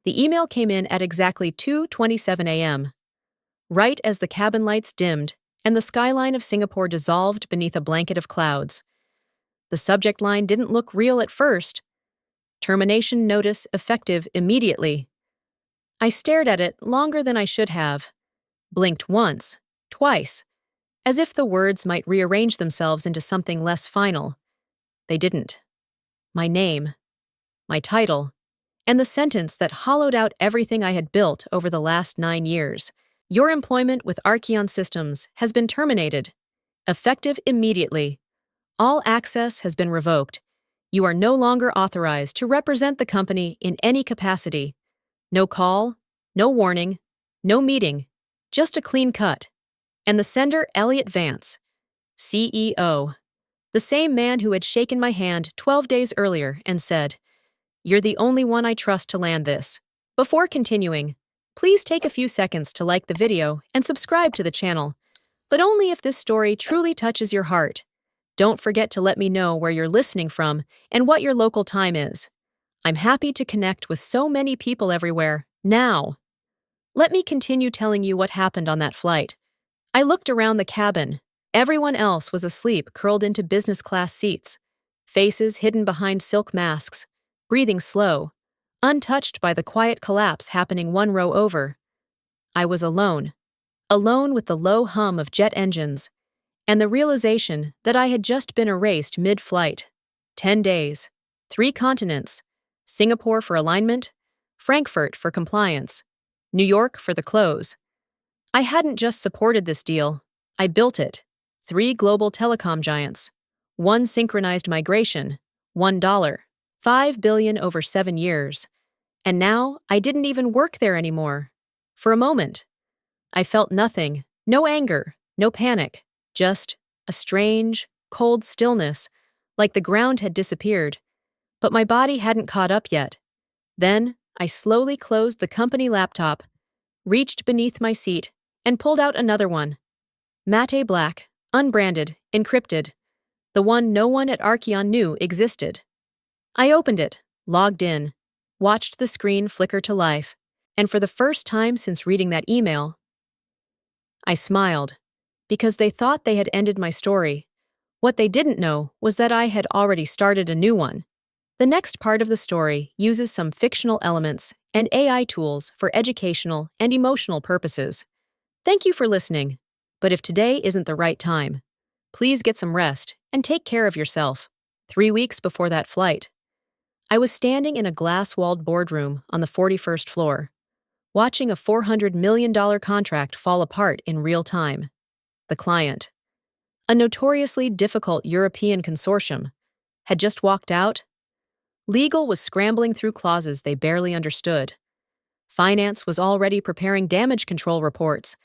The email came in at exactly 2:27 a.m., right as the cabin lights dimmed and the skyline of Singapore dissolved beneath a blanket of clouds. The subject line didn't look real at first. Termination notice effective immediately. I stared at it longer than I should have, blinked once, twice, as if the words might rearrange themselves into something less final. They didn't. My name, my title, and the sentence that hollowed out everything I had built over the last 9 years. Your employment with Archeon Systems has been terminated. Effective immediately. All access has been revoked. You are no longer authorized to represent the company in any capacity. No call, no warning, no meeting, just a clean cut. And the sender, Elliot Vance, CEO, the same man who had shaken my hand 12 days earlier and said, "You're the only one I trust to land this." Before continuing, please take a few seconds to like the video and subscribe to the channel, but only if this story truly touches your heart. Don't forget to let me know where you're listening from and what your local time is. I'm happy to connect with so many people everywhere, now. Let me continue telling you what happened on that flight. I looked around the cabin. Everyone else was asleep, curled into business class seats, faces hidden behind silk masks, breathing slow, untouched by the quiet collapse happening one row over. I was alone with the low hum of jet engines, and the realization that I had just been erased mid-flight. 10 days, 3 continents, Singapore for alignment, Frankfurt for compliance, New York for the close. I hadn't just supported this deal, I built it. 3 global telecom giants, 1 synchronized migration, $1, $5 billion over 7 years. And now I didn't even work there anymore. For a moment, I felt nothing, no anger, no panic, just a strange, cold stillness, like the ground had disappeared. But my body hadn't caught up yet. Then I slowly closed the company laptop, reached beneath my seat, and pulled out another one. Matte black, unbranded, encrypted. The one no one at Archeon knew existed. I opened it, logged in, watched the screen flicker to life, and for the first time since reading that email, I smiled, because they thought they had ended my story. What they didn't know was that I had already started a new one. The next part of the story uses some fictional elements and AI tools for educational and emotional purposes. Thank you for listening, but if today isn't the right time, please get some rest and take care of yourself. 3 weeks before that flight, I was standing in a glass-walled boardroom on the 41st floor, watching a $400 million contract fall apart in real time. The client, a notoriously difficult European consortium, had just walked out. Legal was scrambling through clauses they barely understood. Finance was already preparing damage control reports,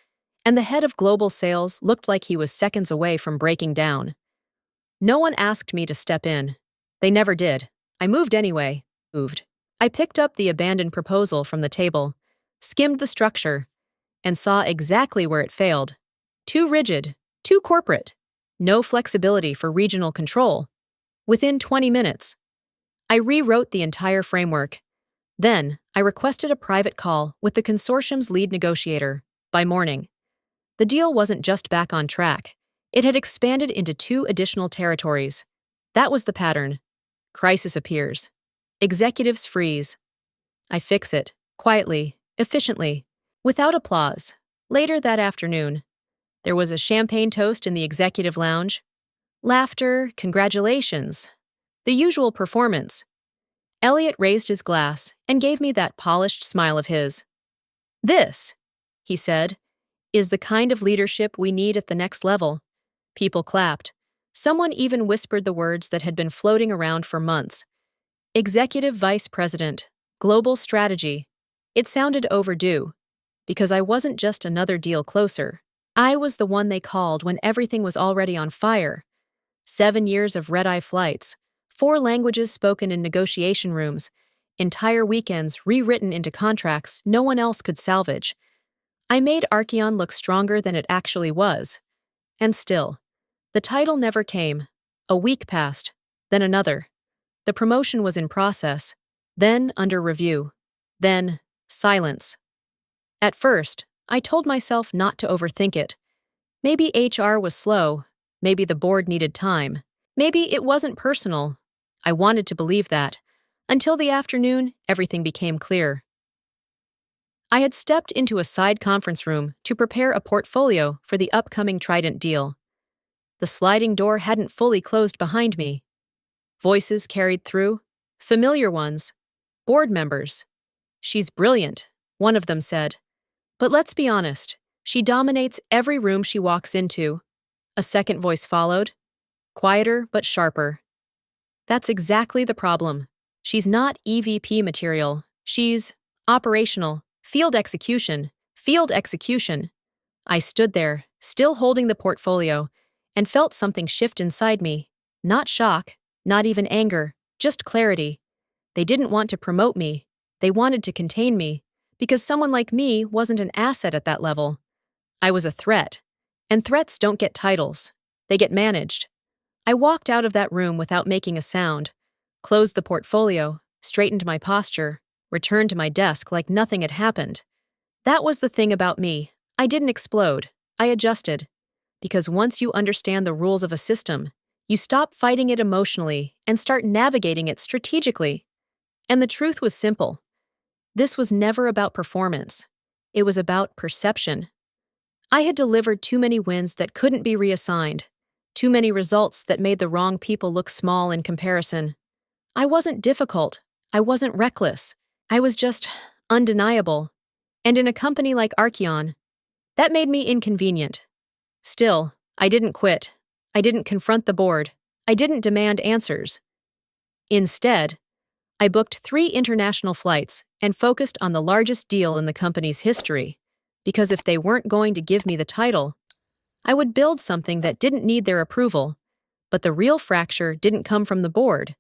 and the head of global sales looked like he was seconds away from breaking down. No one asked me to step in. They never did. I moved anyway. I picked up the abandoned proposal from the table, skimmed the structure, and saw exactly where it failed. Too rigid, too corporate, no flexibility for regional control. Within 20 minutes, I rewrote the entire framework. Then, I requested a private call with the consortium's lead negotiator. By morning, the deal wasn't just back on track. It had expanded into 2 additional territories. That was the pattern. Crisis appears. Executives freeze. I fix it, quietly, efficiently, without applause. Later that afternoon, there was a champagne toast in the executive lounge. Laughter, congratulations. The usual performance. Elliot raised his glass and gave me that polished smile of his. "This," he said, "is the kind of leadership we need at the next level." People clapped. Someone even whispered the words that had been floating around for months. Executive Vice President, Global Strategy. It sounded overdue, because I wasn't just another deal closer. I was the one they called when everything was already on fire. 7 years of red-eye flights, 4 languages spoken in negotiation rooms, entire weekends rewritten into contracts no one else could salvage. I made Archeon look stronger than it actually was. And still, the title never came. A week passed, then another. The promotion was in process, then under review, then Silence. At first, I told myself not to overthink it. Maybe HR was slow. Maybe the board needed time. Maybe it wasn't personal. I wanted to believe that. Until the afternoon, everything became clear. I had stepped into a side conference room to prepare a portfolio for the upcoming Trident deal. The sliding door hadn't fully closed behind me. Voices carried through, familiar ones, board members. "She's brilliant," one of them said. "But let's be honest, she dominates every room she walks into." A second voice followed, quieter but sharper. "That's exactly the problem. She's not EVP material. She's operational, field execution, field execution." I stood there, still holding the portfolio, and felt something shift inside me. Not shock, not even anger, just clarity. They didn't want to promote me. They wanted to contain me, because someone like me wasn't an asset at that level. I was a threat, and threats don't get titles. They get managed. I walked out of that room without making a sound, closed the portfolio, straightened my posture, returned to my desk like nothing had happened. That was the thing about me. I didn't explode. I adjusted. Because once you understand the rules of a system, you stop fighting it emotionally and start navigating it strategically. And the truth was simple. This was never about performance. It was about perception. I had delivered too many wins that couldn't be reassigned, too many results that made the wrong people look small in comparison. I wasn't difficult. I wasn't reckless. I was just undeniable. And in a company like Archeon, that made me inconvenient. Still, I didn't quit. I didn't confront the board. I didn't demand answers. Instead, I booked 3 international flights and focused on the largest deal in the company's history, because if they weren't going to give me the title, I would build something that didn't need their approval. But the real fracture didn't come from the board.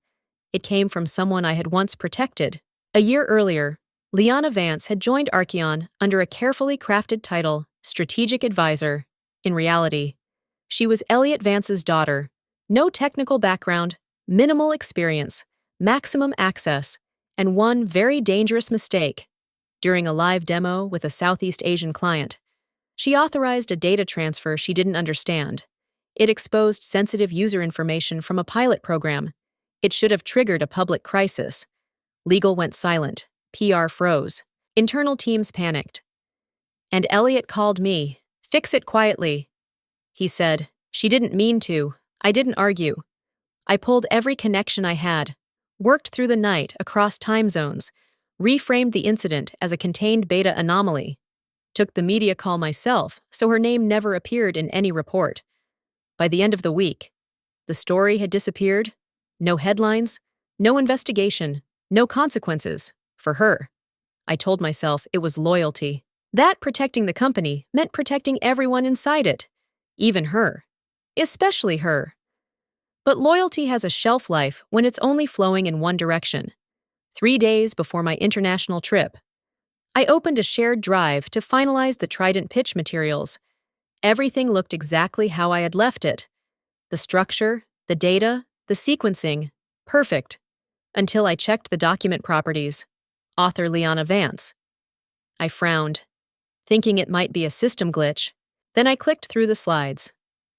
It came from someone I had once protected. A year earlier, Liana Vance had joined Archeon under a carefully crafted title, Strategic Advisor. In reality, she was Elliot Vance's daughter. No technical background, minimal experience, maximum access, and one very dangerous mistake. During a live demo with a Southeast Asian client, she authorized a data transfer she didn't understand. It exposed sensitive user information from a pilot program. It should have triggered a public crisis. Legal went silent. PR froze. Internal teams panicked. And Elliot called me. "Fix it quietly," he said. "She didn't mean to." I didn't argue. I pulled every connection I had, worked through the night across time zones, reframed the incident as a contained beta anomaly, took the media call myself so her name never appeared in any report. By the end of the week, the story had disappeared. No headlines, no investigation, no consequences. For her. I told myself it was loyalty. That protecting the company meant protecting everyone inside it. Even her. Especially her. But loyalty has a shelf life when it's only flowing in one direction. 3 days before my international trip, I opened a shared drive to finalize the Trident pitch materials. Everything looked exactly how I had left it. The structure, the data, the sequencing, perfect. Until I checked the document properties. Author Liana Vance. I frowned, thinking it might be a system glitch. Then I clicked through the slides.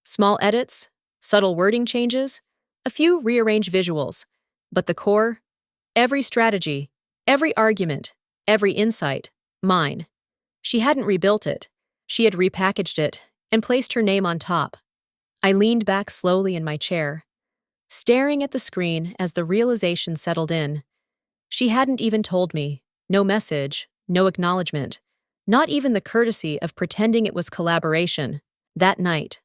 Small edits, subtle wording changes, a few rearranged visuals. But the core, every strategy, every argument, every insight, mine. She hadn't rebuilt it. She had repackaged it and placed her name on top. I leaned back slowly in my chair, staring at the screen as the realization settled in. She hadn't even told me. No message, no acknowledgement, not even the courtesy of pretending it was collaboration. That night,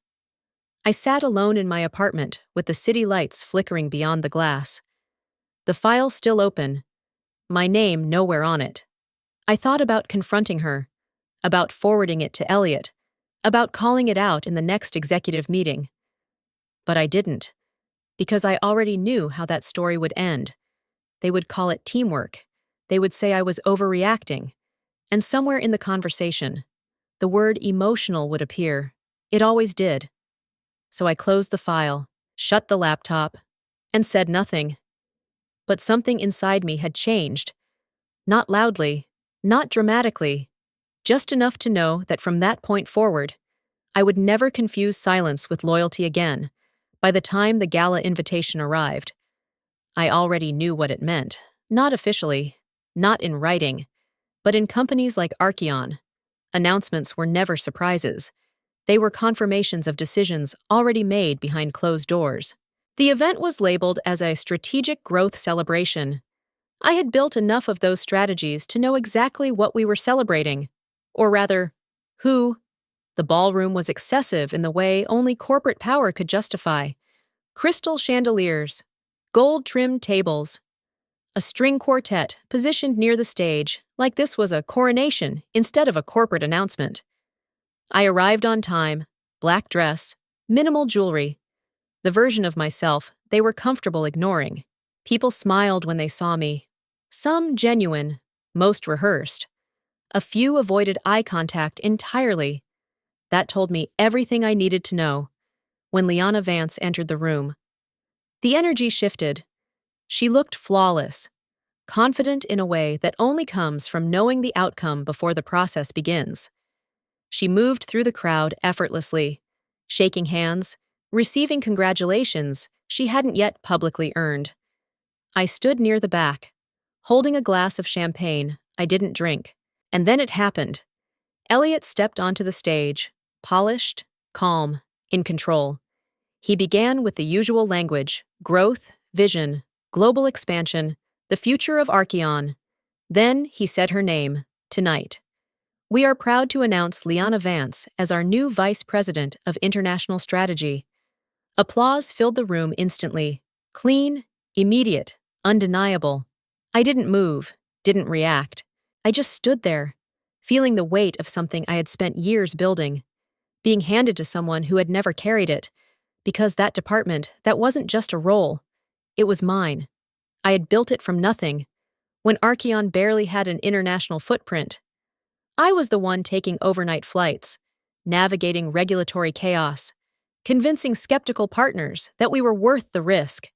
I sat alone in my apartment with the city lights flickering beyond the glass. The file still open, my name nowhere on it. I thought about confronting her, about forwarding it to Elliot, about calling it out in the next executive meeting. But I didn't, because I already knew how that story would end. They would call it teamwork. They would say I was overreacting. And somewhere in the conversation, the word emotional would appear. It always did. So I closed the file, shut the laptop, and said nothing. But something inside me had changed. Not loudly, Not dramatically, just enough to know that from that point forward, I would never confuse silence with loyalty again. By the time the gala invitation arrived, I already knew what it meant. Not officially, not in writing, but in companies like Archeon. Announcements were never surprises. They were confirmations of decisions already made behind closed doors. The event was labeled as a strategic growth celebration. I had built enough of those strategies to know exactly what we were celebrating. Or rather, who. The ballroom was excessive in the way only corporate power could justify. Crystal chandeliers, gold-trimmed tables, a string quartet positioned near the stage like this was a coronation instead of a corporate announcement. I arrived on time, black dress, minimal jewelry, the version of myself they were comfortable ignoring. People smiled when they saw me. Some genuine, most rehearsed. A few avoided eye contact entirely. That told me everything I needed to know. When Liana Vance entered the room, the energy shifted. She looked flawless, confident in a way that only comes from knowing the outcome before the process begins. She moved through the crowd effortlessly, shaking hands, receiving congratulations she hadn't yet publicly earned. I stood near the back, holding a glass of champagne I didn't drink. And then it happened. Elliot stepped onto the stage, polished, calm, in control. He began with the usual language: growth, vision, global expansion, the future of Archeon. Then he said her name, tonight. We are proud to announce Liana Vance as our new Vice President of International Strategy. Applause filled the room instantly. Clean, immediate, undeniable. I didn't move, didn't react. I just stood there, feeling the weight of something I had spent years building, being handed to someone who had never carried it, because that department, that wasn't just a role. It was mine. I had built it from nothing, when Archeon barely had an international footprint. I was the one taking overnight flights, navigating regulatory chaos, convincing skeptical partners that we were worth the risk.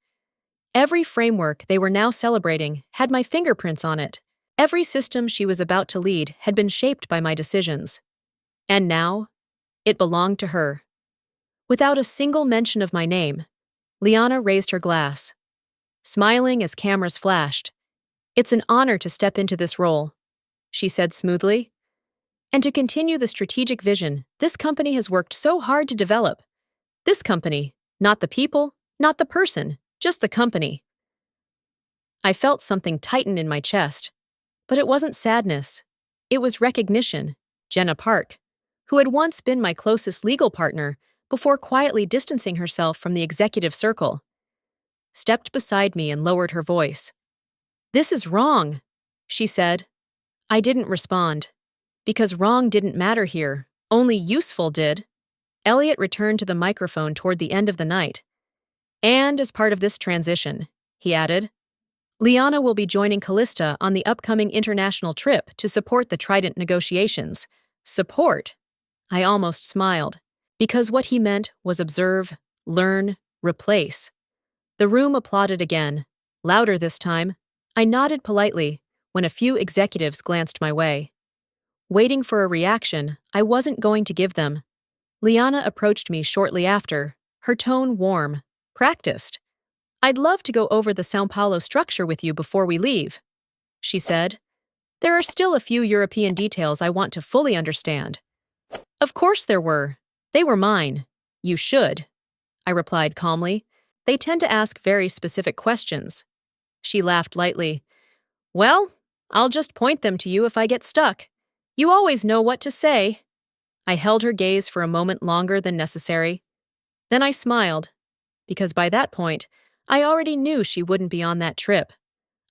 Every framework they were now celebrating had my fingerprints on it. Every system she was about to lead had been shaped by my decisions. And now, it belonged to her. Without a single mention of my name, Liana raised her glass, smiling as cameras flashed. "It's an honor to step into this role," she said smoothly, "and to continue the strategic vision this company has worked so hard to develop. This company, not the people, not the person, just the company." I felt something tighten in my chest, but it wasn't sadness. It was recognition. Jenna Park, who had once been my closest legal partner before quietly distancing herself from the executive circle, stepped beside me and lowered her voice. "This is wrong," she said. I didn't respond, because wrong didn't matter here, only useful did. Elliot returned to the microphone toward the end of the night. "And as part of this transition," he added, "Liana will be joining Callista on the upcoming international trip to support the Trident negotiations." Support? I almost smiled, because what he meant was observe, learn, replace. The room applauded again, louder this time. I nodded politely when a few executives glanced my way. Waiting for a reaction, I wasn't going to give them. Liana approached me shortly after, her tone warm, practiced. "I'd love to go over the São Paulo structure with you before we leave," she said. "There are still a few European details I want to fully understand." Of course there were. They were mine. "You should," I replied calmly. "They tend to ask very specific questions." She laughed lightly. "Well, I'll just point them to you if I get stuck. You always know what to say." I held her gaze for a moment longer than necessary. Then I smiled, because by that point, I already knew she wouldn't be on that trip.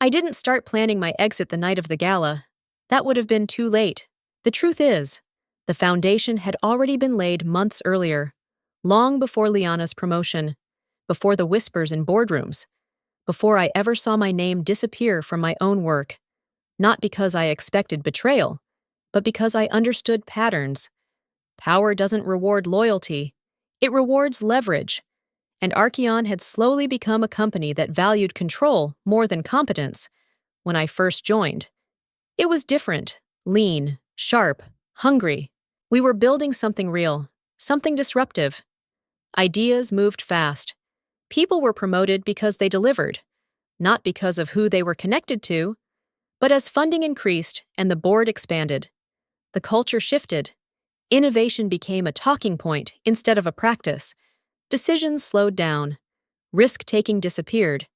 I didn't start planning my exit the night of the gala. That would have been too late. The truth is, the foundation had already been laid months earlier, long before Liana's promotion, before the whispers in boardrooms, before I ever saw my name disappear from my own work. Not because I expected betrayal, but because I understood patterns. Power doesn't reward loyalty. It rewards leverage. And Archeon had slowly become a company that valued control more than competence. When I first joined, it was different. lean, sharp, hungry. We were building something real, something disruptive. Ideas moved fast. People were promoted because they delivered, not because of who they were connected to. But as funding increased and the board expanded, the culture shifted. Innovation became a talking point instead of a practice. Decisions slowed down. Risk-taking disappeared.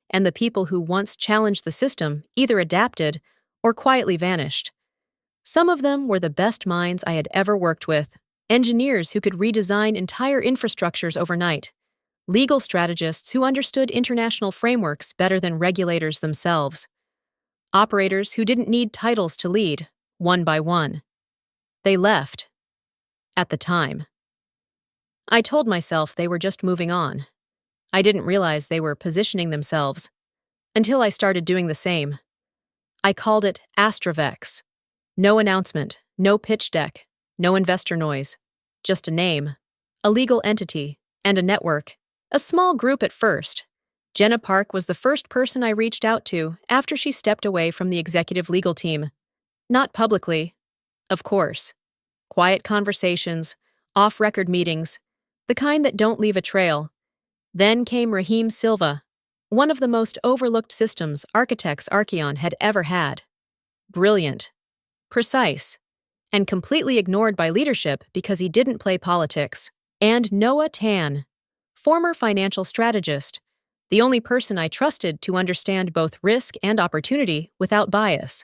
And the people who once challenged the system either adapted or quietly vanished. Some of them were the best minds I had ever worked with. Engineers who could redesign entire infrastructures overnight. Legal strategists who understood international frameworks better than regulators themselves. Operators who didn't need titles to lead, one by one. They left. At the time. I told myself they were just moving on. I didn't realize they were positioning themselves. Until I started doing the same. I called it Astrovex. No announcement, no pitch deck, no investor noise. Just a name, a legal entity, and a network. A small group at first. Jenna Park was the first person I reached out to after she stepped away from the executive legal team. Not publicly, of course. Quiet conversations, off-record meetings, the kind that don't leave a trail. Then came Raheem Silva, one of the most overlooked systems architects Archeon had ever had. Brilliant, precise, and completely ignored by leadership because he didn't play politics. And Noah Tan, former financial strategist, the only person I trusted to understand both risk and opportunity without bias.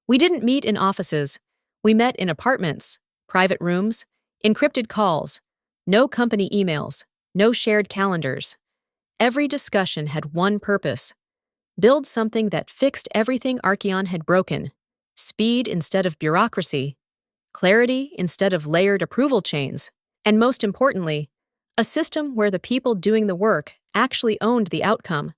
We didn't meet in offices. We met in apartments, private rooms, encrypted calls, no company emails, no shared calendars. Every discussion had one purpose: build something that fixed everything Archeon had broken. Speed instead of bureaucracy, clarity instead of layered approval chains, and most importantly, a system where the people doing the work actually owned the outcome.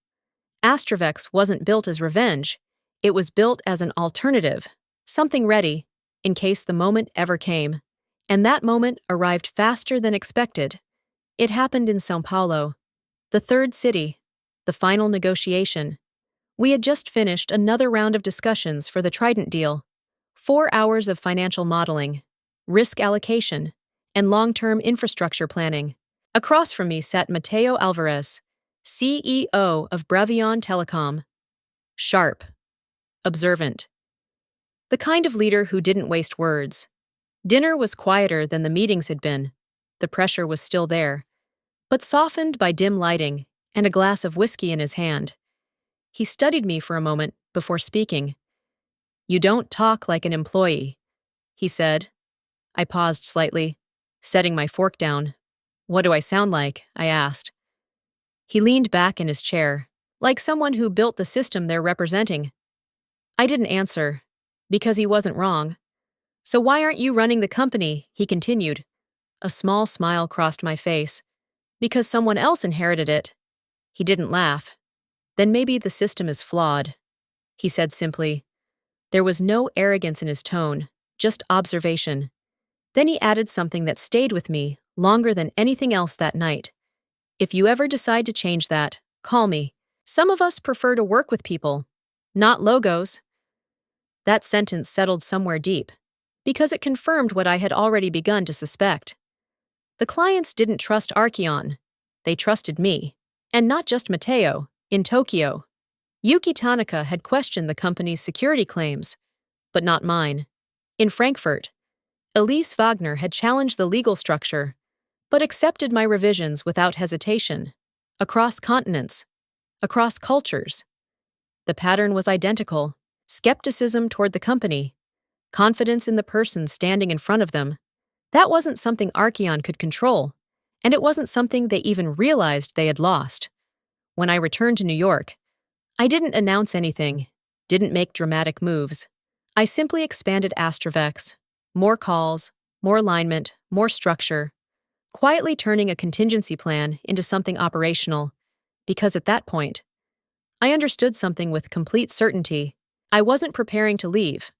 Astrovex wasn't built as revenge. It was built as an alternative, something ready, in case the moment ever came. And that moment arrived faster than expected. It happened in São Paulo, the third city, the final negotiation. We had just finished another round of discussions for the Trident deal. 4 hours of financial modeling, risk allocation, and long-term infrastructure planning. Across from me sat Mateo Alvarez, CEO of Bravion Telecom. Sharp, observant. The kind of leader who didn't waste words. Dinner was quieter than the meetings had been. The pressure was still there, but softened by dim lighting and a glass of whiskey in his hand. He studied me for a moment before speaking. "You don't talk like an employee," he said. I paused slightly, setting my fork down. "What do I sound like?" I asked. He leaned back in his chair, like someone who built the system they're representing. I didn't answer, because he wasn't wrong. "So why aren't you running the company?" he continued. A small smile crossed my face. "Because someone else inherited it." He didn't laugh. "Then maybe the system is flawed," he said simply. There was no arrogance in his tone, just observation. Then he added something that stayed with me longer than anything else that night. "If you ever decide to change that, call me. Some of us prefer to work with people, not logos." That sentence settled somewhere deep, because it confirmed what I had already begun to suspect. The clients didn't trust Archeon. They trusted me. And not just Mateo, in Tokyo. Yuki Tanaka had questioned the company's security claims, but not mine. In Frankfurt, Elise Wagner had challenged the legal structure, but accepted my revisions without hesitation. Across continents, across cultures. The pattern was identical: skepticism toward the company, confidence in the person standing in front of them. That wasn't something Archeon could control, and it wasn't something they even realized they had lost. When I returned to New York, I didn't announce anything, didn't make dramatic moves. I simply expanded Astrovex. More calls, more alignment, more structure. Quietly turning a contingency plan into something operational. Because at that point, I understood something with complete certainty. I wasn't preparing to leave.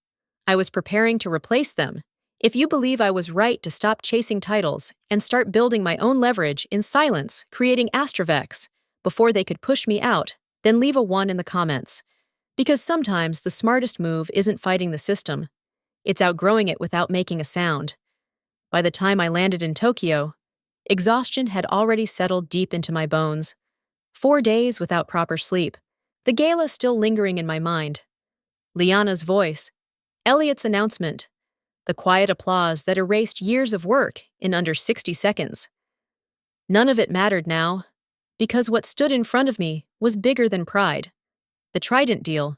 I was preparing to replace them. If you believe I was right to stop chasing titles and start building my own leverage in silence, creating Astrovex, before they could push me out, then leave a 1 in the comments. Because sometimes the smartest move isn't fighting the system. It's outgrowing it without making a sound. By the time I landed in Tokyo, exhaustion had already settled deep into my bones. 4 days without proper sleep. The gala still lingering in my mind. Liana's voice. Elliot's announcement. The quiet applause that erased years of work in under 60 seconds. None of it mattered now, because what stood in front of me was bigger than pride. The Trident deal.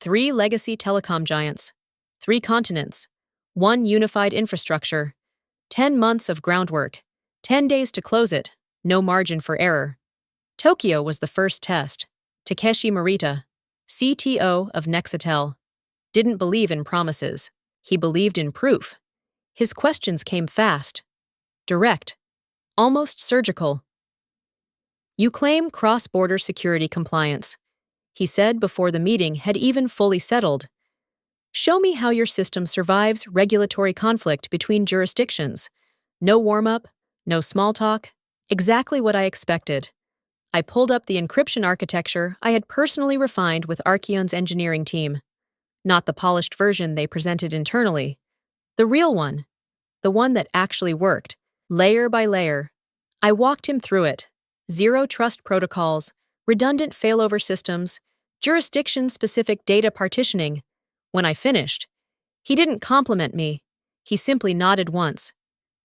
3 legacy telecom giants. 3 continents. 1 unified infrastructure. 10 months of groundwork. 10 days to close it. No margin for error. Tokyo was the first test. Takeshi Morita, CTO of Nexitel, didn't believe in promises. He believed in proof. His questions came fast, direct, almost surgical. You claim cross-border security compliance, he said before the meeting had even fully settled. Show me how your system survives regulatory conflict between jurisdictions. No warm-up, no small talk, exactly what I expected. I pulled up the encryption architecture I had personally refined with Archeon's engineering team. Not the polished version they presented internally. The real one. The one that actually worked, layer by layer. I walked him through it. Zero trust protocols, redundant failover systems, jurisdiction-specific data partitioning. When I finished, he didn't compliment me. He simply nodded once.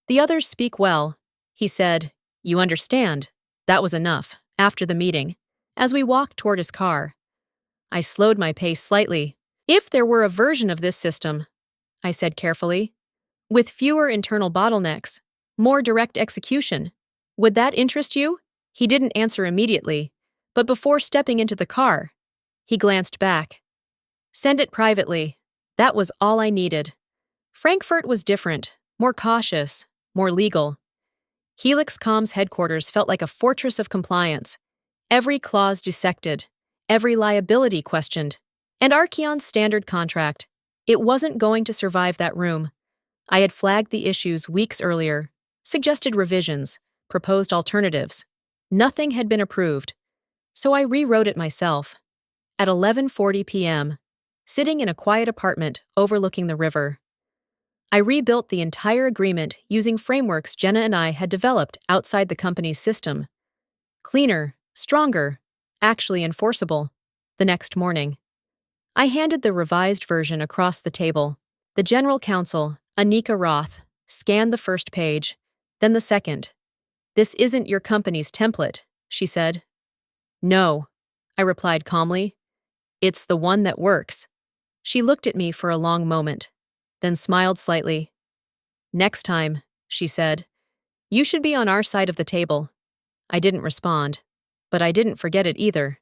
The others speak well. He said, "You understand." That was enough. After the meeting, as we walked toward his car, I slowed my pace slightly. If there were a version of this system, I said carefully, with fewer internal bottlenecks, more direct execution, would that interest you? He didn't answer immediately, but before stepping into the car, he glanced back. Send it privately. That was all I needed. Frankfurt was different, more cautious, more legal. Helixcom's headquarters felt like a fortress of compliance, every clause dissected, every liability questioned. And Archeon's standard contract, it wasn't going to survive that room. I had flagged the issues weeks earlier, suggested revisions, proposed alternatives. Nothing had been approved, so I rewrote it myself. At 11:40 p.m., sitting in a quiet apartment overlooking the river, I rebuilt the entire agreement using frameworks Jenna and I had developed outside the company's system. Cleaner, stronger, actually enforceable. The next morning, I handed the revised version across the table. The general counsel, Anika Roth, scanned the first page, then the second. This isn't your company's template, she said. No, I replied calmly. It's the one that works. She looked at me for a long moment, then smiled slightly. Next time, she said, you should be on our side of the table. I didn't respond, but I didn't forget it either.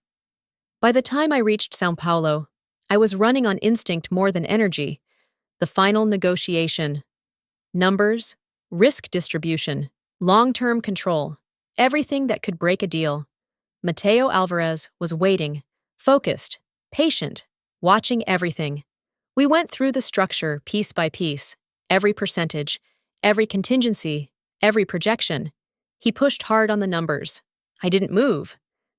By the time I reached São Paulo, I was running on instinct more than energy. The final negotiation. Numbers, risk distribution, long-term control, everything that could break a deal. Mateo Alvarez was waiting, focused, patient, watching everything. We went through the structure piece by piece, every percentage, every contingency, every projection. He pushed hard on the numbers. I didn't move,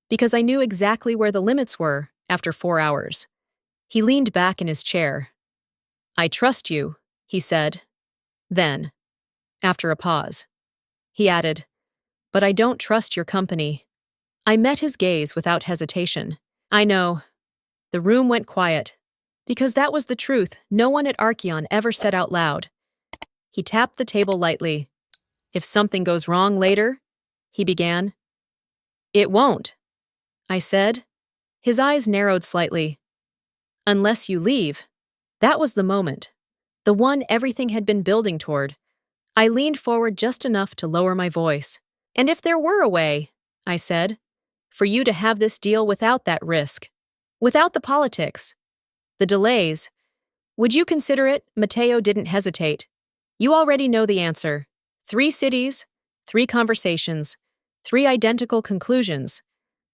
because I knew exactly where the limits were after 4 hours. He leaned back in his chair. I trust you, he said. Then, after a pause, he added, but I don't trust your company. I met his gaze without hesitation. I know. The room went quiet, because that was the truth no one at Archeon ever said out loud. He tapped the table lightly. If something goes wrong later, he began. It won't, I said. His eyes narrowed slightly. Unless you leave. That was the moment. The one everything had been building toward. I leaned forward just enough to lower my voice. And if there were a way, I said, for you to have this deal without that risk, without the politics, the delays, would you consider it? Mateo didn't hesitate. You already know the answer. 3 cities, 3 conversations, 3 identical conclusions.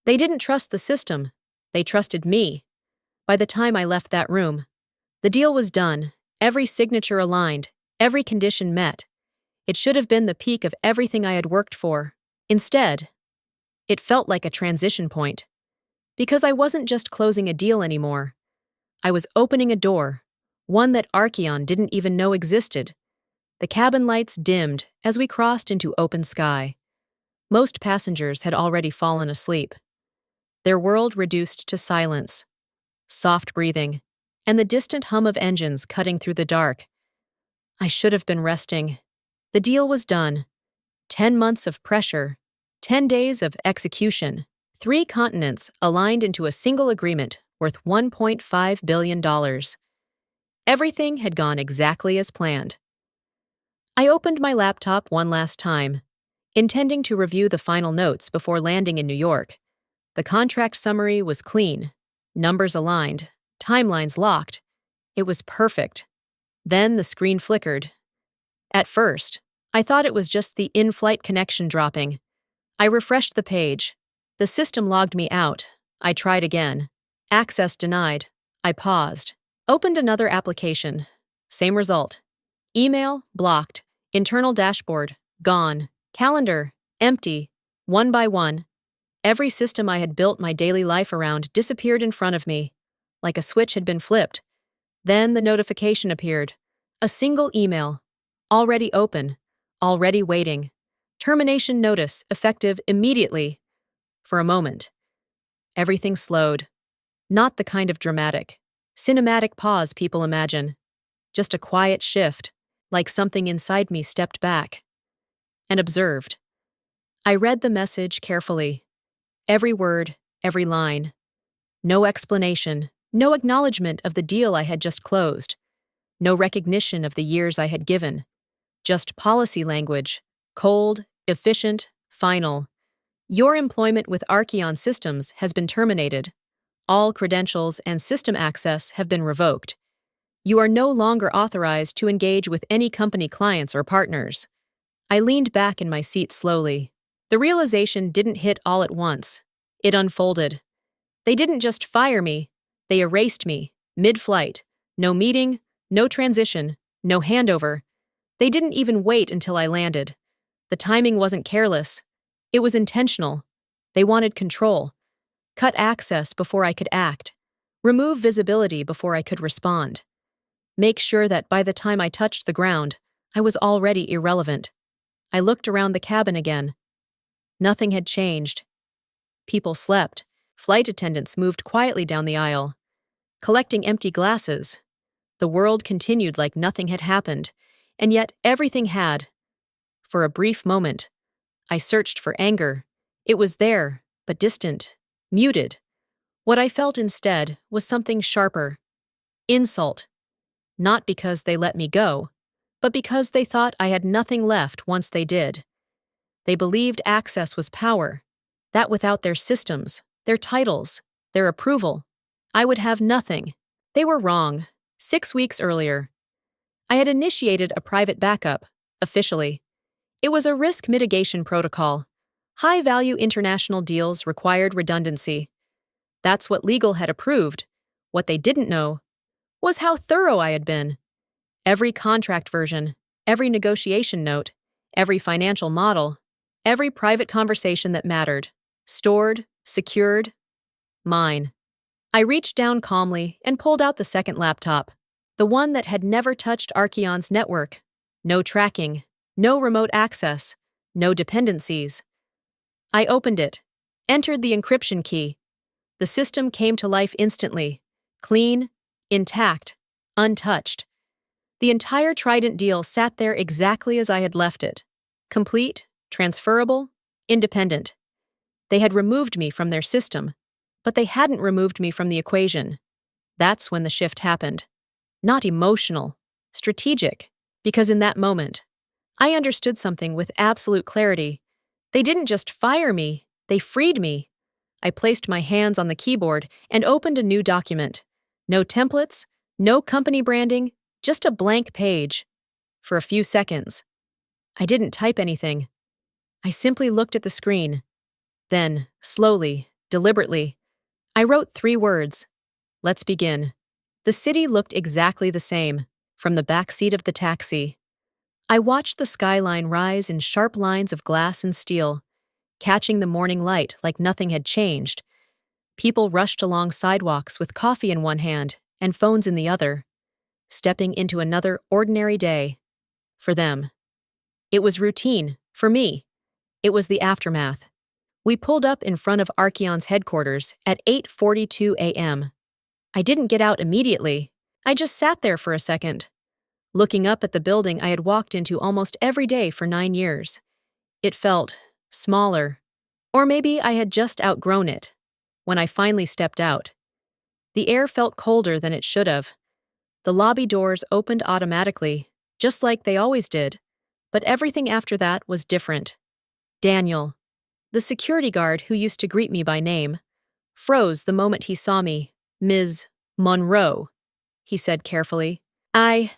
They didn't trust the system. They trusted me. By the time I left that room, the deal was done, every signature aligned, every condition met. It should have been the peak of everything I had worked for. Instead, it felt like a transition point. Because I wasn't just closing a deal anymore. I was opening a door, one that Archeon didn't even know existed. The cabin lights dimmed as we crossed into open sky. Most passengers had already fallen asleep. Their world reduced to silence, soft breathing, and the distant hum of engines cutting through the dark. I should have been resting. The deal was done. 10 months of pressure, 10 days of execution, 3 continents aligned into a single agreement worth $1.5 billion. Everything had gone exactly as planned. I opened my laptop one last time, intending to review the final notes before landing in New York. The contract summary was clean, numbers aligned, timelines locked. It was perfect. Then the screen flickered. At first, I thought it was just the in-flight connection dropping. I refreshed the page. The system logged me out. I tried again. Access denied. I paused. Opened another application. Same result. Email, blocked. Internal dashboard, gone. Calendar, empty. One by one, every system I had built my daily life around disappeared in front of me, like a switch had been flipped. Then the notification appeared. A single email. Already open. Already waiting. Termination notice, effective immediately. For a moment, everything slowed. Not the kind of dramatic, cinematic pause people imagine. Just a quiet shift, like something inside me stepped back and observed. I read the message carefully. Every word, every line. No explanation, no acknowledgement of the deal I had just closed. No recognition of the years I had given. Just policy language, cold, efficient, final. Your employment with Archeon Systems has been terminated. All credentials and system access have been revoked. You are no longer authorized to engage with any company clients or partners. I leaned back in my seat slowly. The realization didn't hit all at once. It unfolded. They didn't just fire me, they erased me, mid-flight. No meeting, no transition, no handover. They didn't even wait until I landed. The timing wasn't careless. It was intentional. They wanted control. Cut access before I could act. Remove visibility before I could respond. Make sure that by the time I touched the ground, I was already irrelevant. I looked around the cabin again. Nothing had changed. People slept. Flight attendants moved quietly down the aisle, collecting empty glasses. The world continued like nothing had happened, and yet everything had. For a brief moment, I searched for anger. It was there, but distant, muted. What I felt instead was something sharper. Insult. Not because they let me go, but because they thought I had nothing left once they did. They believed access was power, that without their systems, their titles, their approval, I would have nothing. They were wrong. 6 weeks earlier, I had initiated a private backup, officially. It was a risk mitigation protocol. High-value international deals required redundancy. That's what legal had approved. What they didn't know was how thorough I had been. Every contract version, every negotiation note, every financial model, every private conversation that mattered. Stored, secured, mine. I reached down calmly and pulled out the second laptop, the one that had never touched Archeon's network. No tracking, no remote access, no dependencies. I opened it, entered the encryption key. The system came to life instantly, clean, intact, untouched. The entire Trident deal sat there exactly as I had left it. Complete, transferable, independent. They had removed me from their system, but they hadn't removed me from the equation. That's when the shift happened. Not emotional, strategic, because in that moment, I understood something with absolute clarity. They didn't just fire me, they freed me. I placed my hands on the keyboard and opened a new document. No templates, no company branding, just a blank page. For a few seconds, I didn't type anything. I simply looked at the screen. Then, slowly, deliberately, I wrote 3 words. Let's begin. The city looked exactly the same, from the back seat of the taxi. I watched the skyline rise in sharp lines of glass and steel, catching the morning light like nothing had changed. People rushed along sidewalks with coffee in one hand and phones in the other. stepping into another ordinary day. For them. It was routine. For me, it was the aftermath. We pulled up in front of Archeon's headquarters at 8:42 a.m. I didn't get out immediately. I just sat there for a second, looking up at the building I had walked into almost every day for 9 years. It felt smaller. Or maybe I had just outgrown it. When I finally stepped out, the air felt colder than it should have. The lobby doors opened automatically, just like they always did, but everything after that was different. Daniel, the security guard who used to greet me by name, froze the moment he saw me. "Ms. Monroe," he said carefully. I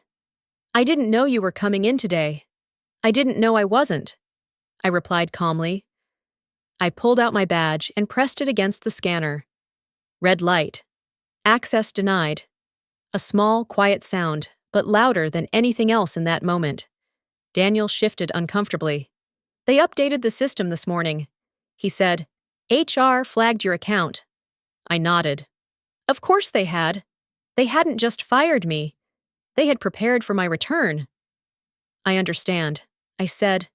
didn't know you were coming in today. I didn't know I wasn't," I replied calmly. I pulled out my badge and pressed it against the scanner. Red light. Access denied. A small, quiet sound, but louder than anything else in that moment. Daniel shifted uncomfortably. "They updated the system this morning," he said. "HR flagged your account." I nodded. Of course they had. They hadn't just fired me. They had prepared for my return. "I understand," I said.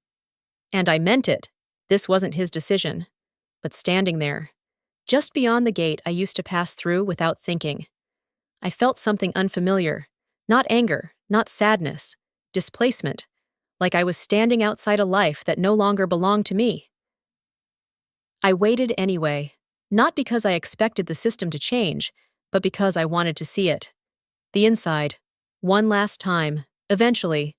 And I meant it. This wasn't his decision. But standing there, just beyond the gate I used to pass through without thinking, I felt something unfamiliar. Not anger, not sadness, displacement, like I was standing outside a life that no longer belonged to me. I waited anyway, not because I expected the system to change, but because I wanted to see it. The inside. One last time, eventually.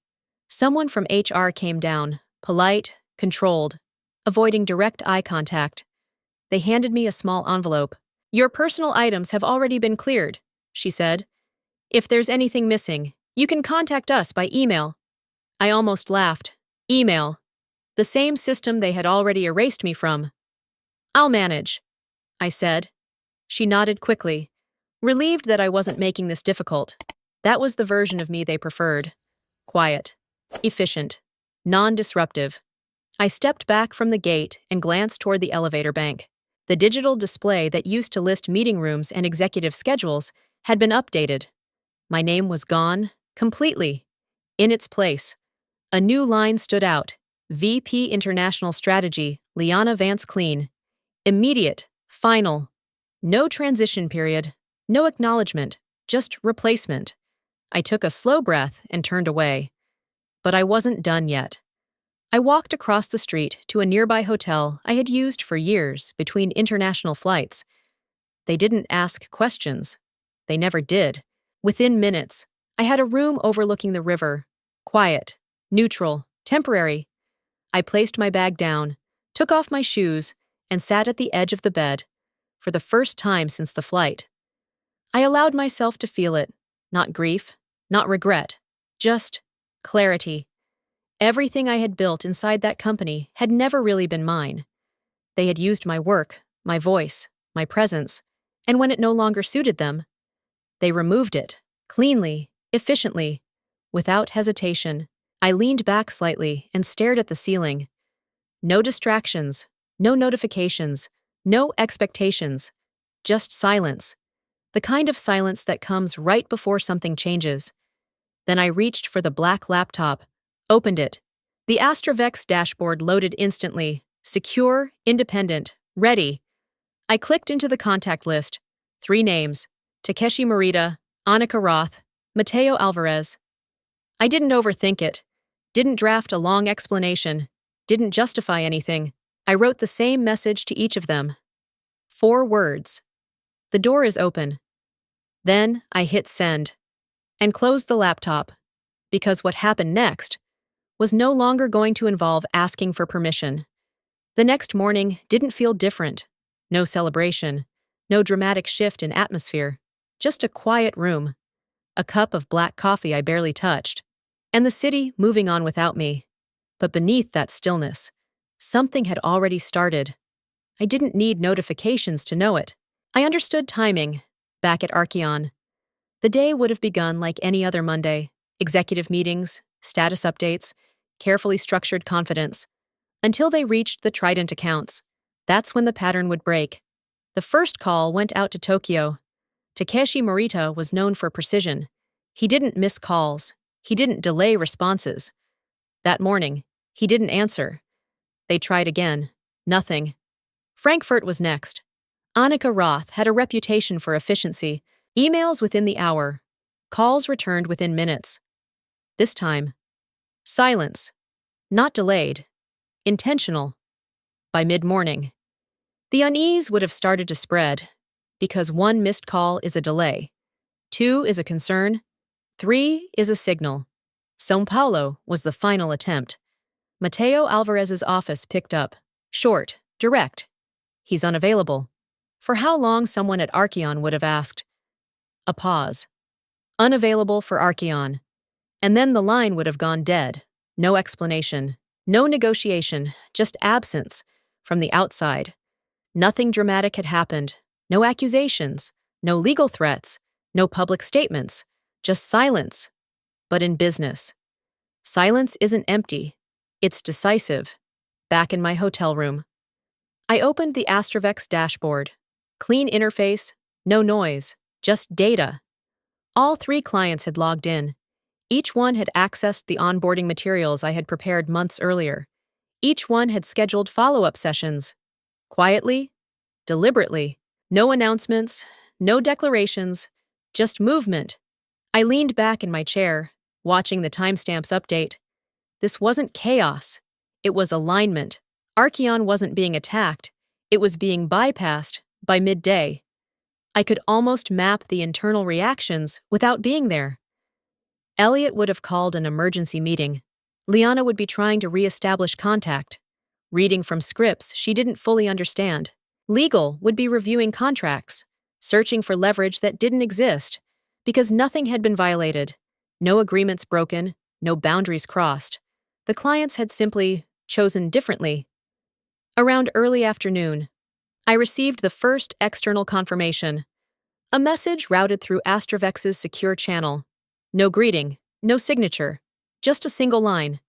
Someone from HR came down, polite, controlled, avoiding direct eye contact. They handed me a small envelope. "Your personal items have already been cleared," she said. "If there's anything missing, you can contact us by email." I almost laughed. Email. The same system they had already erased me from. "I'll manage," I said. She nodded quickly, relieved that I wasn't making this difficult. That was the version of me they preferred. Quiet, efficient, non-disruptive. I stepped back from the gate and glanced toward the elevator bank. The digital display that used to list meeting rooms and executive schedules had been updated. My name was gone, completely. In its place, a new line stood out. VP International Strategy, Liana Vance Clean. Immediate, final. No transition period, no acknowledgement, just replacement. I took a slow breath and turned away. But I wasn't done yet. I walked across the street to a nearby hotel I had used for years between international flights. They didn't ask questions. They never did. Within minutes, I had a room overlooking the river. Quiet, neutral, temporary. I placed my bag down, took off my shoes, and sat at the edge of the bed, for the first time since the flight. I allowed myself to feel it. Not grief, not regret, just clarity. Everything I had built inside that company had never really been mine. They had used my work, my voice, my presence, and when it no longer suited them, they removed it, cleanly, efficiently, without hesitation. I leaned back slightly and stared at the ceiling. No distractions, no notifications, no expectations, just silence. The kind of silence that comes right before something changes. Then I reached for the black laptop, opened it. The Astrovex dashboard loaded instantly, secure, independent, ready. I clicked into the contact list. 3 names: Takeshi Morita, Annika Roth, Mateo Alvarez. I didn't overthink it, didn't draft a long explanation, didn't justify anything. I wrote the same message to each of them. 4 words. The door is open. Then I hit send and closed the laptop, because what happened next was no longer going to involve asking for permission. The next morning didn't feel different. No celebration, no dramatic shift in atmosphere, just a quiet room, a cup of black coffee I barely touched, and the city moving on without me. But beneath that stillness, something had already started. I didn't need notifications to know it. I understood timing. Back at Archeon, the day would have begun like any other Monday. Executive meetings, status updates, carefully structured confidence. Until they reached the Trident accounts. That's when the pattern would break. The first call went out to Tokyo. Takeshi Morita was known for precision. He didn't miss calls. He didn't delay responses. That morning, he didn't answer. They tried again. Nothing. Frankfurt was next. Annika Roth had a reputation for efficiency. Emails within the hour. Calls returned within minutes. This time, silence. Not delayed. Intentional. By mid-morning, the unease would have started to spread, because 1 missed call is a delay, 2 is a concern, 3 is a signal. São Paulo was the final attempt. Mateo Alvarez's office picked up. Short, direct. He's unavailable. For how long, someone at Archeon would have asked. A pause. Unavailable for Archeon. And then the line would have gone dead. No explanation. No negotiation. Just absence. From the outside. Nothing dramatic had happened. No accusations. No legal threats. No public statements. Just silence. But in business, silence isn't empty. It's decisive. Back in my hotel room, I opened the Astrovex dashboard. Clean interface, no noise, just data. All 3 clients had logged in. Each one had accessed the onboarding materials I had prepared months earlier. Each one had scheduled follow-up sessions. Quietly, deliberately. No announcements, no declarations, just movement. I leaned back in my chair, watching the timestamps update. This wasn't chaos. It was alignment. Archeon wasn't being attacked. It was being bypassed by midday. I could almost map the internal reactions without being there. Elliot would have called an emergency meeting. Liana would be trying to re-establish contact, reading from scripts she didn't fully understand. Legal would be reviewing contracts, searching for leverage that didn't exist, because nothing had been violated, no agreements broken, no boundaries crossed. The clients had simply chosen differently. Around early afternoon, I received the first external confirmation. A message routed through Astrovex's secure channel. No greeting, no signature, just a single line.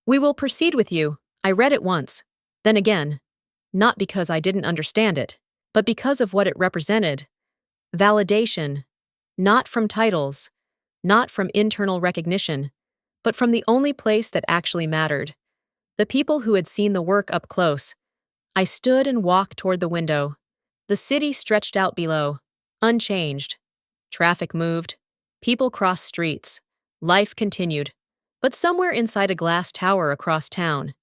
"We will proceed with you." I read it once, then again, not because I didn't understand it, but because of what it represented. Validation, not from titles, not from internal recognition, but from the only place that actually mattered. The people who had seen the work up close. I stood and walked toward the window. The city stretched out below, unchanged. Traffic moved. People crossed streets. Life continued. But somewhere inside a glass tower across town,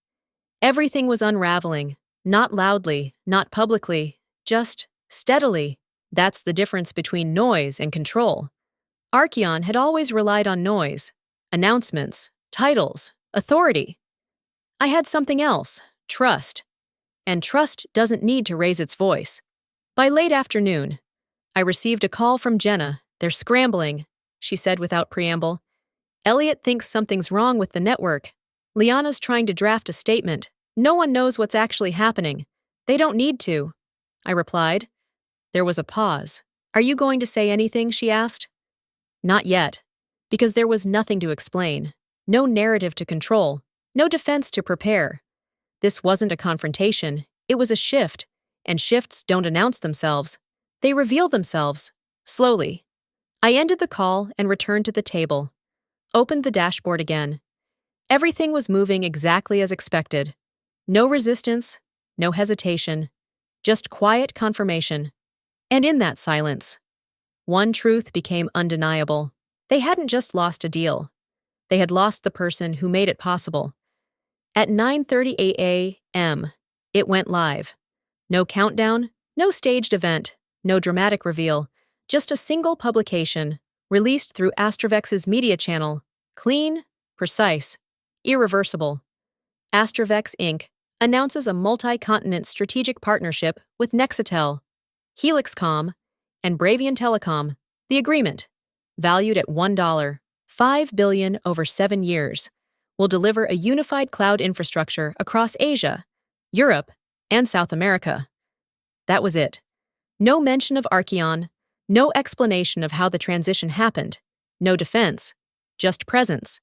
everything was unraveling, not loudly, not publicly, just steadily. That's the difference between noise and control. Archeon had always relied on noise, announcements, titles, authority. I had something else, trust. And trust doesn't need to raise its voice. By late afternoon, I received a call from Jenna. "They're scrambling," she said without preamble. "Elliot thinks something's wrong with the network. Liana's trying to draft a statement. No one knows what's actually happening. They don't need to." I replied. There was a pause. "Are you going to say anything?" she asked. Not yet, because there was nothing to explain, no narrative to control, no defense to prepare. This wasn't a confrontation, it was a shift, and shifts don't announce themselves. They reveal themselves, slowly. I ended the call and returned to the table, opened the dashboard again. Everything was moving exactly as expected. No resistance, no hesitation, just quiet confirmation. And in that silence, one truth became undeniable. They hadn't just lost a deal. They had lost the person who made it possible. At 9:30 a.m., it went live. No countdown, no staged event, no dramatic reveal, just a single publication, released through Astrovex's media channel. Clean, precise, irreversible. Astrovex Inc. announces a multi-continent strategic partnership with Nexitel, Helixcom, and Bravian Telecom. The agreement, valued at $1.5 billion over 7 years, will deliver a unified cloud infrastructure across Asia, Europe, and South America. That was it. No mention of Archeon, no explanation of how the transition happened, no defense, just presence.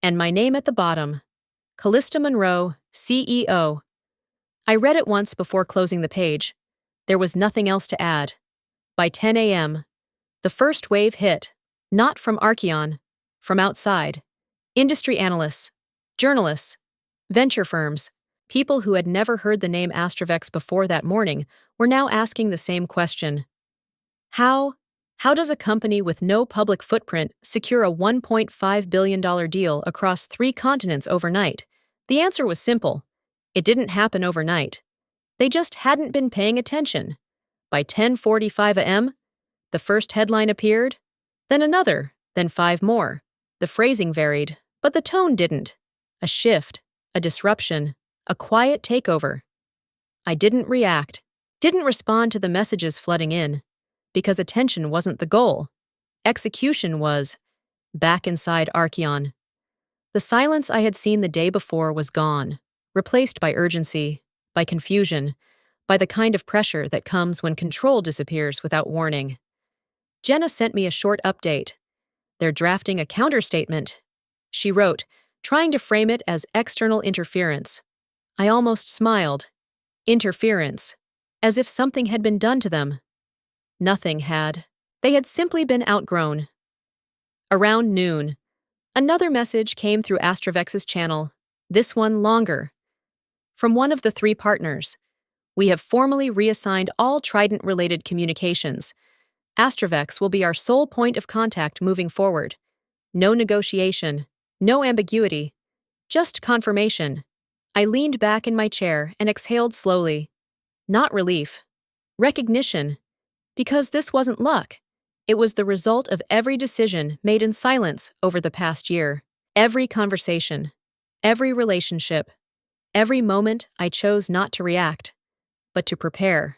And my name at the bottom, Callista Monroe, CEO. I read it once before closing the page. There was nothing else to add. By 10 a.m., the first wave hit. Not from Archeon, from outside. Industry analysts, journalists, venture firms, people who had never heard the name Astrovex before that morning were now asking the same question. How? How does a company with no public footprint secure a $1.5 billion deal across 3 continents overnight? The answer was simple. It didn't happen overnight. They just hadn't been paying attention. By 10:45 a.m., the first headline appeared, then another, then 5 more. The phrasing varied, but the tone didn't. A shift, a disruption, a quiet takeover. I didn't react, didn't respond to the messages flooding in, because attention wasn't the goal. Execution was. Back inside Archeon. The silence I had seen the day before was gone, replaced by urgency, by confusion, by the kind of pressure that comes when control disappears without warning. Jenna sent me a short update. They're drafting a counterstatement, she wrote, trying to frame it as external interference. I almost smiled. Interference. As if something had been done to them. Nothing had. They had simply been outgrown. Around noon, another message came through Astrovex's channel, this one longer. From one of the 3 partners. We have formally reassigned all Trident-related communications. Astrovex will be our sole point of contact moving forward. No negotiation, no ambiguity, just confirmation. I leaned back in my chair and exhaled slowly. Not relief. Recognition. Because this wasn't luck. It was the result of every decision made in silence over the past year. Every conversation. Every relationship. Every moment I chose not to react, but to prepare.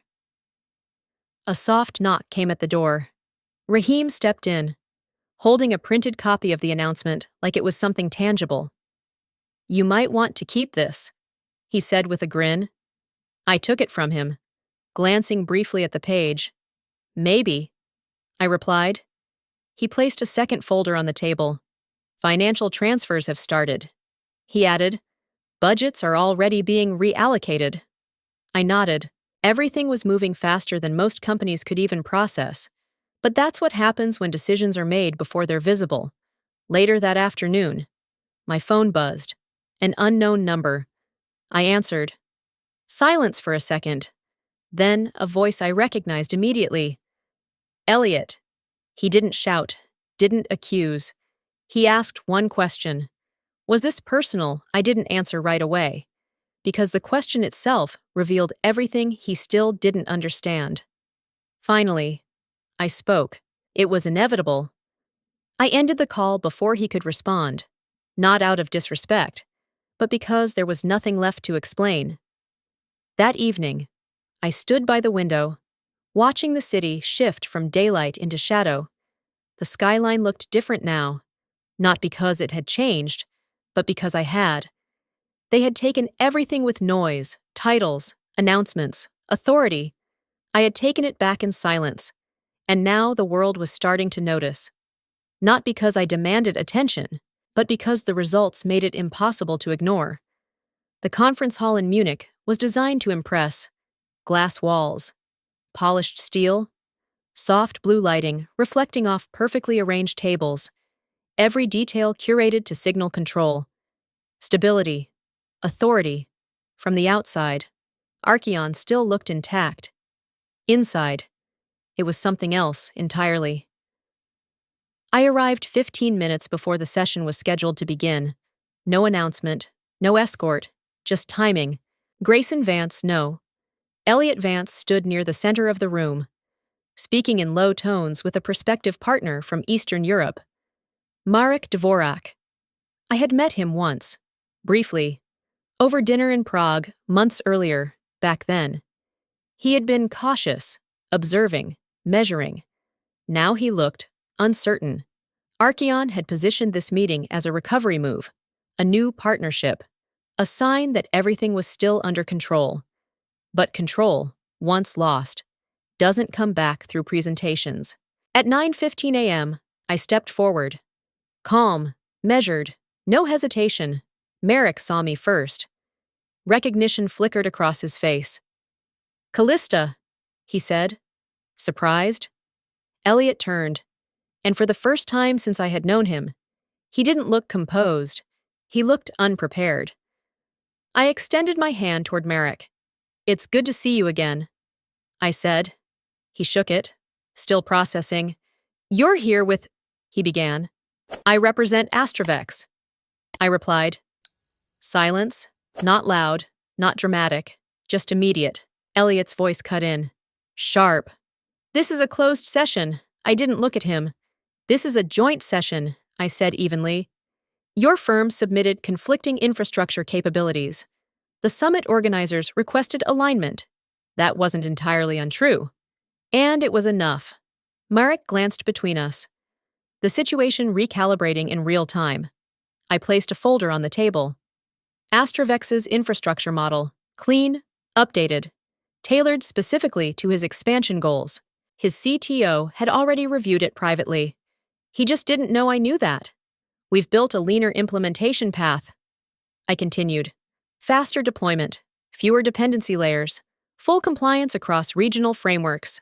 A soft knock came at the door. Raheem stepped in, holding a printed copy of the announcement like it was something tangible. You might want to keep this, he said with a grin. I took it from him, glancing briefly at the page. Maybe, I replied. He placed a second folder on the table. Financial transfers have started, he added. Budgets are already being reallocated. I nodded. Everything was moving faster than most companies could even process. But that's what happens when decisions are made before they're visible. Later that afternoon, my phone buzzed. An unknown number. I answered. Silence for a second. Then a voice I recognized immediately. Elliot. He didn't shout, didn't accuse. He asked one question. Was this personal? I didn't answer right away, because the question itself revealed everything he still didn't understand. Finally, I spoke. It was inevitable. I ended the call before he could respond, not out of disrespect, but because there was nothing left to explain. That evening, I stood by the window, watching the city shift from daylight into shadow. The skyline looked different now, not because it had changed, but because I had. They had taken everything with noise, titles, announcements, authority. I had taken it back in silence, and now the world was starting to notice. Not because I demanded attention, but because the results made it impossible to ignore. The conference hall in Munich was designed to impress. Glass walls, polished steel, soft blue lighting reflecting off perfectly arranged tables, every detail curated to signal control. Stability, authority. From the outside, Archeon still looked intact. Inside, it was something else entirely. I arrived 15 minutes before the session was scheduled to begin. No announcement, no escort, just timing. Grayson Vance, no. Elliot Vance stood near the center of the room, speaking in low tones with a prospective partner from Eastern Europe. Marek Dvorak. I had met him once, briefly, over dinner in Prague months earlier, back then. He had been cautious, observing, measuring. Now he looked uncertain. Archeon had positioned this meeting as a recovery move, a new partnership, a sign that everything was still under control. But control, once lost, doesn't come back through presentations. At 9:15 a.m., I stepped forward. Calm, measured, no hesitation. Marek saw me first. Recognition flickered across his face. Callista, he said. Surprised? Elliot turned. And for the first time since I had known him, he didn't look composed. He looked unprepared. I extended my hand toward Merrick. "It's good to see you again," I said. He shook it, still processing. "You're here with—" he began. "I represent Astrovex," I replied. Silence, not loud, not dramatic, just immediate. Elliot's voice cut in. Sharp. "This is a closed session." I didn't look at him. "This is a joint session," I said evenly. "Your firm submitted conflicting infrastructure capabilities. The summit organizers requested alignment. That wasn't entirely untrue. And it was enough." Marek glanced between us, the situation recalibrating in real time. I placed a folder on the table. Astrovex's infrastructure model, clean, updated, tailored specifically to his expansion goals. His CTO had already reviewed it privately. He just didn't know I knew that. "We've built a leaner implementation path," I continued. "Faster deployment, fewer dependency layers, full compliance across regional frameworks."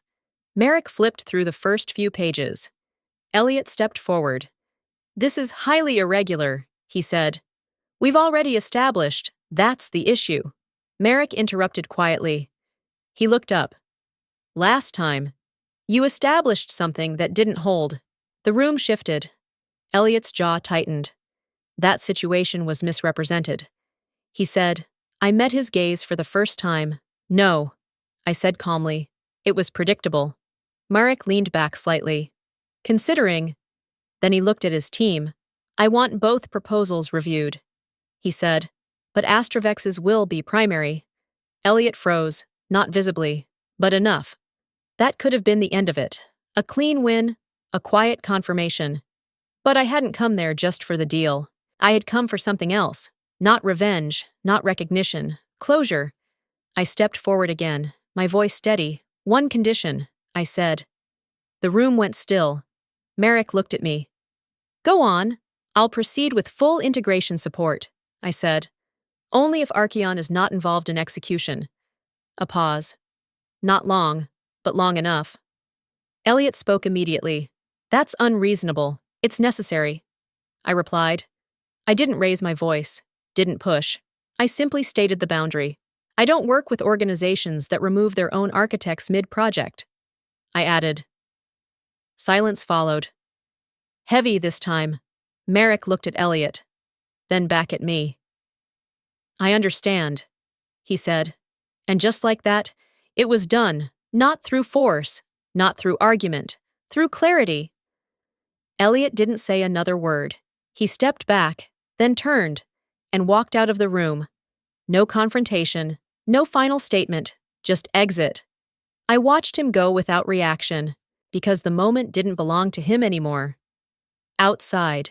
Merrick flipped through the first few pages. Elliot stepped forward. "This is highly irregular," he said. "We've already established that's the issue." Merrick interrupted quietly. He looked up. "Last time, you established something that didn't hold." The room shifted. Elliot's jaw tightened. That situation was misrepresented. He said. I met his gaze for the first time. "No," I said calmly. "It was predictable." Marek leaned back slightly. "Considering—" Then he looked at his team. "I want both proposals reviewed," he said. "But Astrovex's will be primary." Elliot froze, not visibly, but enough. That could have been the end of it. A clean win, a quiet confirmation. But I hadn't come there just for the deal. I had come for something else. Not revenge, not recognition, closure. I stepped forward again, my voice steady. "One condition," I said. The room went still. Marek looked at me. "Go on. I'll proceed with full integration support," I said. "Only if Archeon is not involved in execution." A pause. Not long, but long enough. Elliot spoke immediately. "That's unreasonable. It's necessary," I replied. I didn't raise my voice, didn't push. I simply stated the boundary. "I don't work with organizations that remove their own architects mid-project," I added. Silence followed. Heavy this time. Marek looked at Elliot, then back at me. "I understand," he said. And just like that, it was done, not through force, not through argument, through clarity. Elliot didn't say another word. He stepped back, then turned, and walked out of the room. No confrontation, no final statement, just exit. I watched him go without reaction, because the moment didn't belong to him anymore. Outside.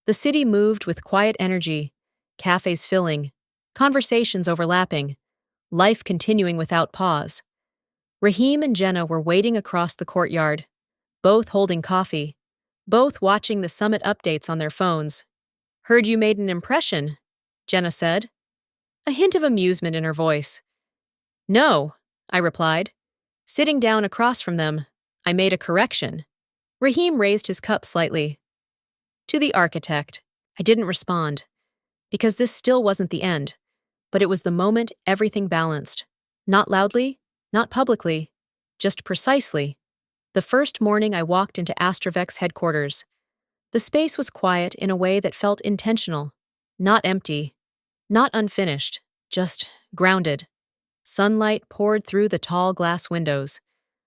The city moved with quiet energy, cafes filling, conversations overlapping, life continuing without pause. Raheem and Jenna were waiting across the courtyard, both holding coffee, both watching the summit updates on their phones. "Heard you made an impression," Jenna said, a hint of amusement in her voice. "No," I replied. Sitting down across from them, I made a correction. Raheem raised his cup slightly. "To the architect." I didn't respond, because this still wasn't the end, but it was the moment everything balanced. Not loudly, not publicly, just precisely. The first morning I walked into Astrovex headquarters. The space was quiet in a way that felt intentional, not empty, not unfinished, just grounded. Sunlight poured through the tall glass windows,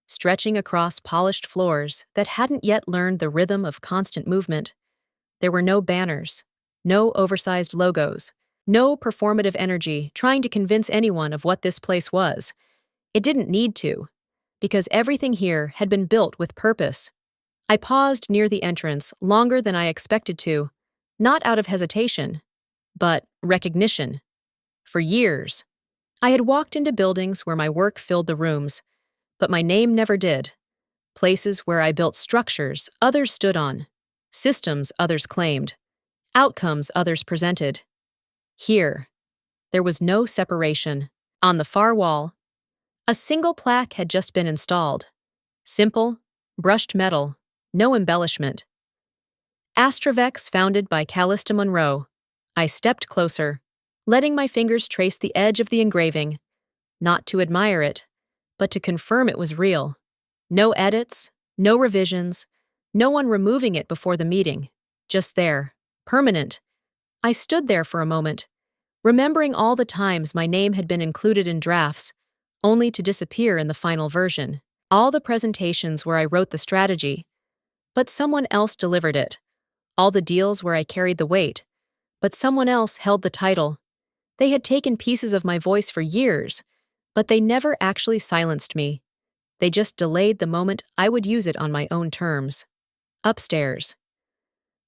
stretching across polished floors that hadn't yet learned the rhythm of constant movement. There were no banners, no oversized logos, no performative energy trying to convince anyone of what this place was. It didn't need to, because everything here had been built with purpose. I paused near the entrance longer than I expected to, not out of hesitation, but recognition. For years, I had walked into buildings where my work filled the rooms, but my name never did. Places where I built structures others stood on, systems others claimed, outcomes others presented. Here, there was no separation. On the far wall, a single plaque had just been installed. Simple, brushed metal, no embellishment. Astrovex, founded by Callista Monroe. I stepped closer, letting my fingers trace the edge of the engraving, not to admire it, but to confirm it was real. No edits, no revisions, no one removing it before the meeting. Just there, permanent. I stood there for a moment, remembering all the times my name had been included in drafts, only to disappear in the final version. All the presentations where I wrote the strategy, but someone else delivered it. All the deals where I carried the weight, but someone else held the title. They had taken pieces of my voice for years, but they never actually silenced me. They just delayed the moment I would use it on my own terms. Upstairs.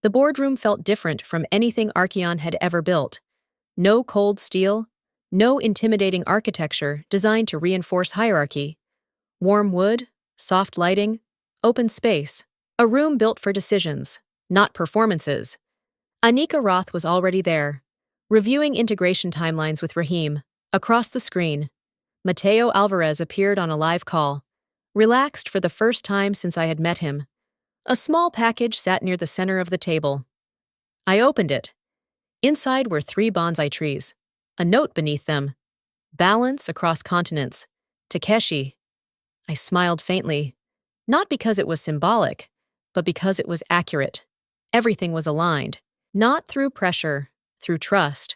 The boardroom felt different from anything Archeon had ever built. No cold steel, no intimidating architecture designed to reinforce hierarchy. Warm wood, soft lighting, open space. A room built for decisions, not performances. Anika Roth was already there, reviewing integration timelines with Raheem. Across the screen, Mateo Alvarez appeared on a live call, relaxed for the first time since I had met him. A small package sat near the center of the table. I opened it. Inside were 3 bonsai trees, a note beneath them. Balance across continents. Takeshi. I smiled faintly, not because it was symbolic, but because it was accurate. Everything was aligned, not through pressure, through trust.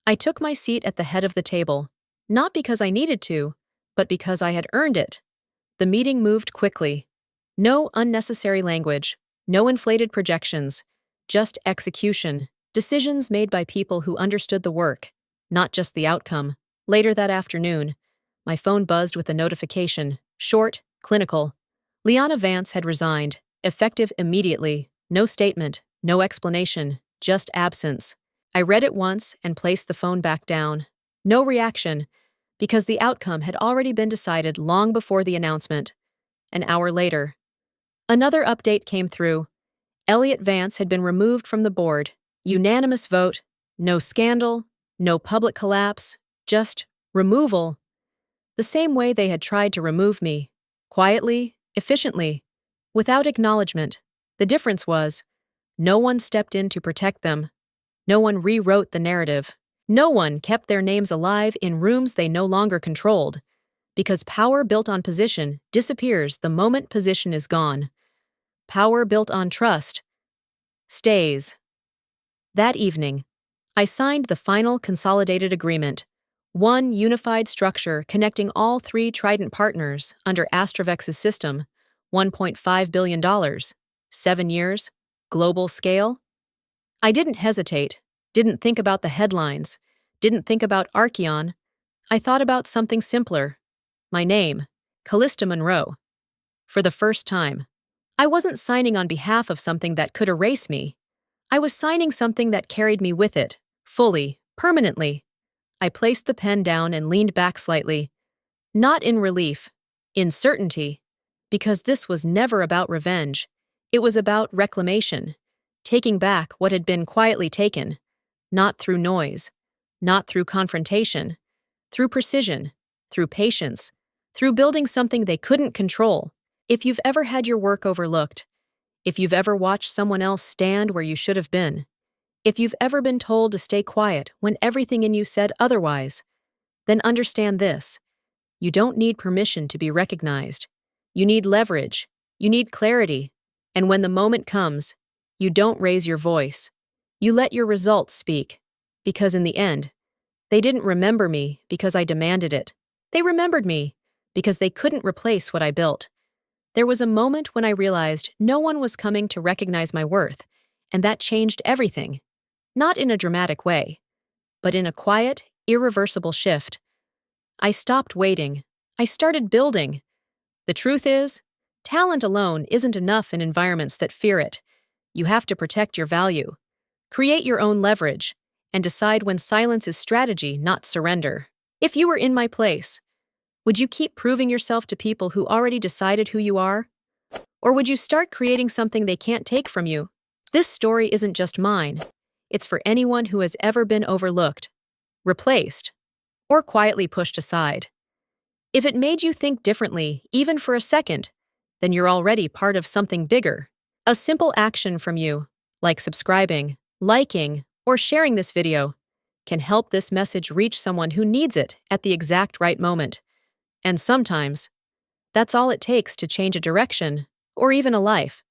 I took my seat at the head of the table, not because I needed to, but because I had earned it. The meeting moved quickly. No unnecessary language, no inflated projections, just execution, decisions made by people who understood the work, not just the outcome. Later that afternoon, my phone buzzed with a notification, short, clinical. Liana Vance had resigned, effective immediately, no statement, no explanation, just absence. I read it once and placed the phone back down. No reaction, because the outcome had already been decided long before the announcement. An hour later, another update came through. Elliot Vance had been removed from the board. Unanimous vote, no scandal, no public collapse, just removal. The same way they had tried to remove me. Quietly, efficiently, without acknowledgement. The difference was, no one stepped in to protect them. No one rewrote the narrative. No one kept their names alive in rooms they no longer controlled. Because power built on position disappears the moment position is gone. Power built on trust stays. That evening, I signed the final consolidated agreement. One unified structure connecting all 3 Trident partners under Astrovex's system, $1.5 billion, 7 years, global scale. I didn't hesitate, didn't think about the headlines, didn't think about Archeon. I thought about something simpler. My name, Callista Monroe. For the first time, I wasn't signing on behalf of something that could erase me. I was signing something that carried me with it, fully, permanently. I placed the pen down and leaned back slightly. Not in relief, in certainty. Because this was never about revenge. It was about reclamation. Taking back what had been quietly taken. Not through noise. Not through confrontation. Through precision. Through patience. Through building something they couldn't control. If you've ever had your work overlooked. If you've ever watched someone else stand where you should have been. If you've ever been told to stay quiet when everything in you said otherwise, then understand this. You don't need permission to be recognized. You need leverage. You need clarity. And when the moment comes, you don't raise your voice. You let your results speak. Because in the end, they didn't remember me because I demanded it. They remembered me because they couldn't replace what I built. There was a moment when I realized no one was coming to recognize my worth, and that changed everything. Not in a dramatic way, but in a quiet, irreversible shift. I stopped waiting. I started building. The truth is, talent alone isn't enough in environments that fear it. You have to protect your value, create your own leverage, and decide when silence is strategy, not surrender. If you were in my place, would you keep proving yourself to people who already decided who you are? Or would you start creating something they can't take from you? This story isn't just mine. It's for anyone who has ever been overlooked, replaced, or quietly pushed aside. If it made you think differently, even for a second, then you're already part of something bigger. A simple action from you, like subscribing, liking, or sharing this video, can help this message reach someone who needs it at the exact right moment. And sometimes, that's all it takes to change a direction or even a life.